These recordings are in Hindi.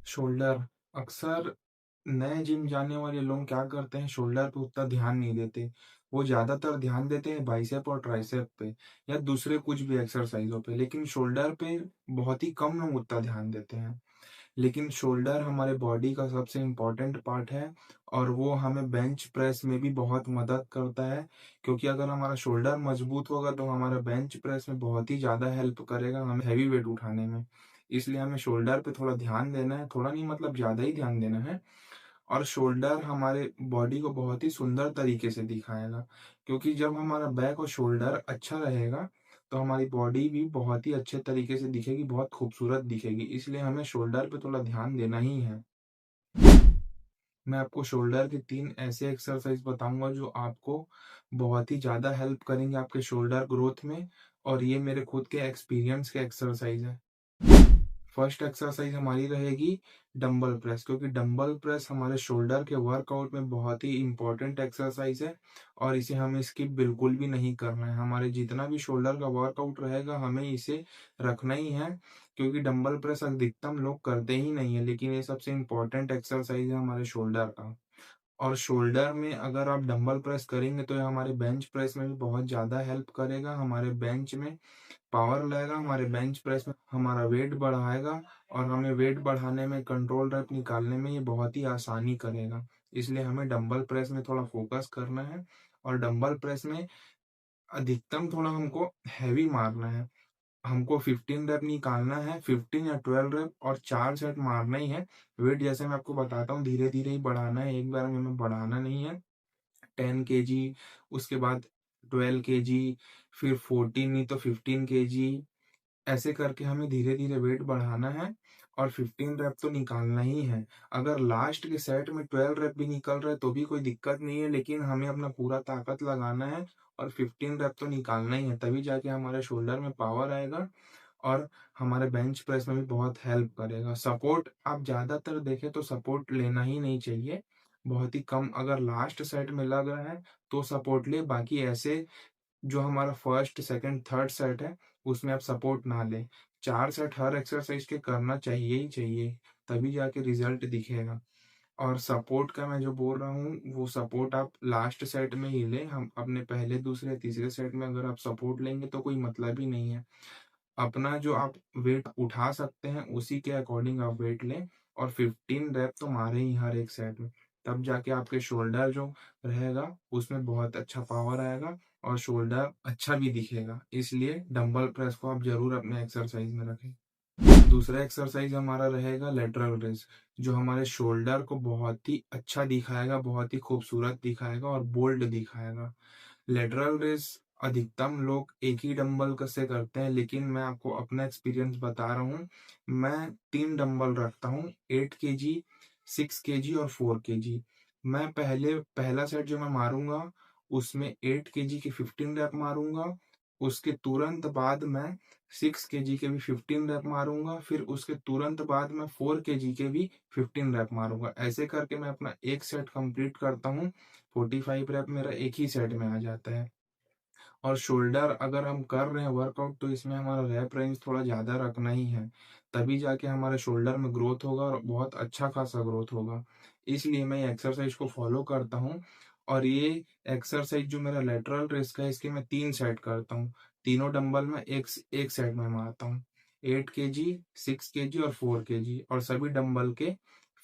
शोल्डर अक्सर नए जिम जाने वाले लोग क्या करते हैं, शोल्डर पे उतना ध्यान नहीं देते। वो ज़्यादातर ध्यान देते हैं बाइसेप और ट्राइसेप पे या दूसरे कुछ भी एक्सरसाइज़ों पे, लेकिन शोल्डर पे बहुत ही कम लोग उतना ध्यान देते हैं। लेकिन शोल्डर हमारे बॉडी का सबसे इम्पोर्टेंट पार्ट है और वो हमें बेंच प्रेस में भी बहुत मदद करता है, क्योंकि अगर हमारा शोल्डर मजबूत होगा तो हमारा बेंच प्रेस में बहुत ही ज़्यादा हेल्प करेगा हमें हैवी वेट उठाने में। इसलिए हमें शोल्डर पे थोड़ा ध्यान देना है, थोड़ा नहीं मतलब ज़्यादा ही ध्यान देना है। और शोल्डर हमारे बॉडी को बहुत ही सुंदर तरीके से दिखाएगा, क्योंकि जब हमारा बैक और शोल्डर अच्छा रहेगा तो हमारी बॉडी भी बहुत ही अच्छे तरीके से दिखेगी, बहुत खूबसूरत दिखेगी। इसलिए हमें शोल्डर पे थोड़ा ध्यान देना ही है। मैं आपको शोल्डर के 3 ऐसे एक्सरसाइज बताऊँगा जो आपको बहुत ही ज़्यादा हेल्प करेंगे आपके शोल्डर ग्रोथ में, और ये मेरे खुद के एक्सपीरियंस के एक्सरसाइज हैं। फर्स्ट एक्सरसाइज हमारी रहेगी डंबल प्रेस, क्योंकि डंबल प्रेस हमारे शोल्डर के वर्कआउट में बहुत ही इंपॉर्टेंट एक्सरसाइज है और इसे हमें स्किप बिल्कुल भी नहीं करना है। हमारे जितना भी शोल्डर का वर्कआउट रहेगा हमें इसे रखना ही है, क्योंकि डंबल प्रेस अधिकतम लोग करते ही नहीं है, लेकिन ये सबसे इम्पोर्टेंट एक्सरसाइज है हमारे शोल्डर का। और शोल्डर में अगर आप डंबल प्रेस करेंगे तो ये हमारे बेंच प्रेस में भी बहुत ज़्यादा हेल्प करेगा। हमारे बेंच में पावर लाएगा, हमारे बेंच प्रेस में हमारा वेट बढ़ाएगा और हमें वेट बढ़ाने में, कंट्रोल रैप निकालने में ये बहुत ही आसानी करेगा। इसलिए हमें डंबल प्रेस में थोड़ा फोकस करना है और डंबल प्रेस में अधिकतम थोड़ा हमको हैवी मारना है। हमको 15 रैप निकालना है, 15 या 12 रैप, और 4 सेट मारना ही है। वेट जैसे मैं आपको बताता हूँ धीरे-धीरे ही बढ़ाना है, एक बार में हमें बढ़ाना नहीं है। 10 केजी, उसके बाद 12 केजी, फिर 14 नहीं तो 15 केजी, ऐसे करके हमें धीरे-धीरे वेट बढ़ाना है और 15 रैप तो निकालना ही है। अगर लास्ट के सेट में 12 रैप भी निकल रहा है तो भी कोई दिक्कत नहीं है, लेकिन हमें अपना पूरा ताकत लगाना है और 15 रैप तो निकालना ही है, तभी जाके हमारे शोल्डर में पावर आएगा और हमारे बेंच प्रेस में भी बहुत हेल्प करेगा। सपोर्ट आप ज़्यादातर देखें तो सपोर्ट लेना ही नहीं चाहिए, बहुत ही कम, अगर लास्ट सेट में लग रहा है तो सपोर्ट लें, बाकी ऐसे जो हमारा फर्स्ट, सेकंड, थर्ड सेट है, उसमें आप सपोर्ट ना लें। 4 सेट हर एक्सरसाइज के करना चाहिए ही चाहिए, तभी जाके रिज़ल्ट दिखेगा। और सपोर्ट का मैं जो बोल रहा हूँ, वो सपोर्ट आप लास्ट सेट में ही लें। हम अपने पहले, दूसरे, तीसरे सेट में अगर आप सपोर्ट लेंगे तो कोई मतलब ही नहीं है। अपना जो आप वेट उठा सकते हैं, उसी के अकॉर्डिंग आप वेट लें और 15 रैप तो मारें ही हर एक सेट में। तब जाके आपके शोल्डर जो रहेगा, उसमें बहुत अच्छा पावर आएगा और शोल्डर अच्छा भी दिखेगा। इसलिए डंबल प्रेस को आप ज़रूर अपने एक्सरसाइज में रखें। दूसरा एक्सरसाइज हमारा रहेगा लेटरल रेज़, जो हमारे शोल्डर को बहुत ही अच्छा दिखाएगा, बहुत ही खूबसूरत दिखाएगा और बोल्ड दिखाएगा। लेटरल रेज़ अधिकतम लोग एक ही डंबल क से करते हैं, लेकिन मैं आपको अपना एक्सपीरियंस बता रहा हूँ। मैं 3 डंबल रखता हूँ, 8 केजी, 6 केजी और 4 केजी। मैं पहला सेट जो मैं मारूँगा, उसमें 8 केजी के 15 रैप मारूँगा, उसके तुरंत बाद मैं 6 केजी के भी 15 रैप मारूँगा, फिर उसके तुरंत बाद मैं 4 केजी के भी 15 रैप मारूँगा। ऐसे करके मैं अपना एक सेट कंप्लीट करता हूँ, 45 रैप मेरा एक ही सेट में आ जाता है। और शोल्डर अगर हम कर रहे हैं वर्कआउट तो इसमें हमारा रैप रेंज थोड़ा ज़्यादा रखना ही है, तभी जाके हमारे शोल्डर में ग्रोथ होगा और बहुत अच्छा खासा ग्रोथ होगा। इसलिए मैं ये एक्सरसाइज को फॉलो करता हूँ और ये एक्सरसाइज जो मेरा लेटरल रेज़ का है, इसके मैं 3 सेट करता हूँ। तीनों डंबल में एक सेट में मारता हूँ। 8 केजी, 6 केजी और 4 केजी, और सभी डंबल के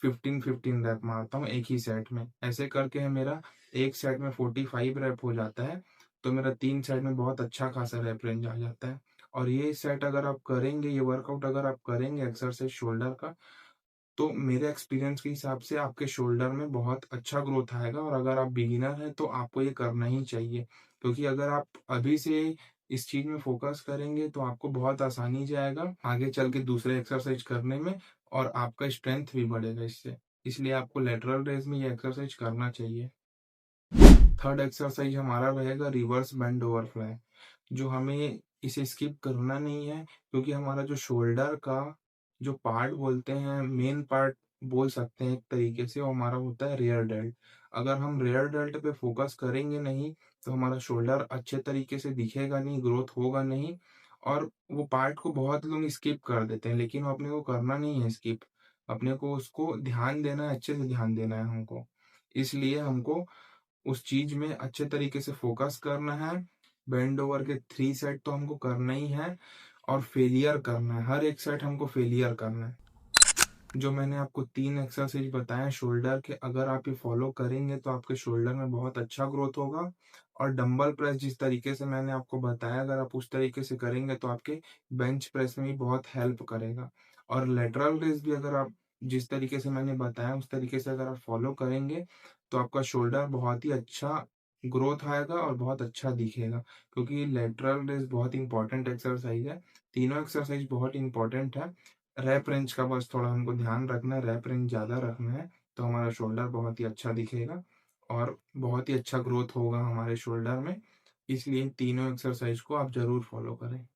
15-15 रैप मारता हूँ एक ही सेट में। ऐसे करके मेरा एक सेट में 45 रैप हो जाता है, तो मेरा 3 सेट में बहुत अच्छा खासा रैप रेंज आ जाता है। और ये सेट अगर आप करेंगे, ये वर्कआउट अगर आप करेंगे एक्सरसाइज शोल्डर का, तो मेरे एक्सपीरियंस के हिसाब से आपके शोल्डर में बहुत अच्छा ग्रोथ आएगा। और अगर आप बिगिनर हैं तो आपको ये करना ही चाहिए, क्योंकि अगर आप अभी से इस चीज़ में फोकस करेंगे तो आपको बहुत आसानी जाएगा आगे चल के दूसरे एक्सरसाइज करने में, और आपका स्ट्रेंथ भी बढ़ेगा इससे। इसलिए आपको लेटरल रेज़ में ये एक्सरसाइज करना चाहिए। थर्ड एक्सरसाइज हमारा रहेगा रिवर्स बेंड ओवर फ्लाई, जो हमें इसे स्किप करना नहीं है, क्योंकि हमारा जो शोल्डर का जो पार्ट बोलते हैं, मेन पार्ट बोल सकते हैं एक तरीके से, वो हमारा होता है रेयर डेल्ट। अगर हम रेयर डेल्ट पे फोकस करेंगे नहीं तो हमारा शोल्डर अच्छे तरीके से दिखेगा नहीं, ग्रोथ होगा नहीं, और वो पार्ट को बहुत लोग स्किप कर देते हैं, लेकिन वो अपने को करना नहीं है स्किप। अपने को उसको ध्यान देना है, अच्छे से ध्यान देना है हमको। इसलिए हमको उस चीज़ में अच्छे तरीके से फ़ोकस करना है। बेंड ओवर के 3 सेट तो हमको करना ही है और फेलियर करना है, हर एक सेट हमको फेलियर करना है। जो मैंने आपको 3 एक्सरसाइज बताए शोल्डर के, अगर आप ये फॉलो करेंगे तो आपके शोल्डर में बहुत अच्छा ग्रोथ होगा। और डंबल प्रेस जिस तरीके से मैंने आपको बताया, अगर आप उस तरीके से करेंगे तो आपके बेंच प्रेस में भी बहुत हेल्प करेगा। और लेटरल रेज़ भी अगर आप जिस तरीके से मैंने बताया उस तरीके से अगर आप फॉलो करेंगे तो आपका शोल्डर बहुत ही अच्छा ग्रोथ आएगा और बहुत अच्छा दिखेगा। क्योंकि लेटरल रेज़ बहुत इंपॉर्टेंट एक्सरसाइज है। तीनों एक्सरसाइज बहुत इंपॉर्टेंट है। रैप रेंज का बस थोड़ा हमको ध्यान रखना है, रैप रेंज ज़्यादा रखना है, तो हमारा शोल्डर बहुत ही अच्छा दिखेगा और बहुत ही अच्छा ग्रोथ होगा हमारे शोल्डर में। इसलिए इन तीनों एक्सरसाइज को आप ज़रूर फॉलो करें।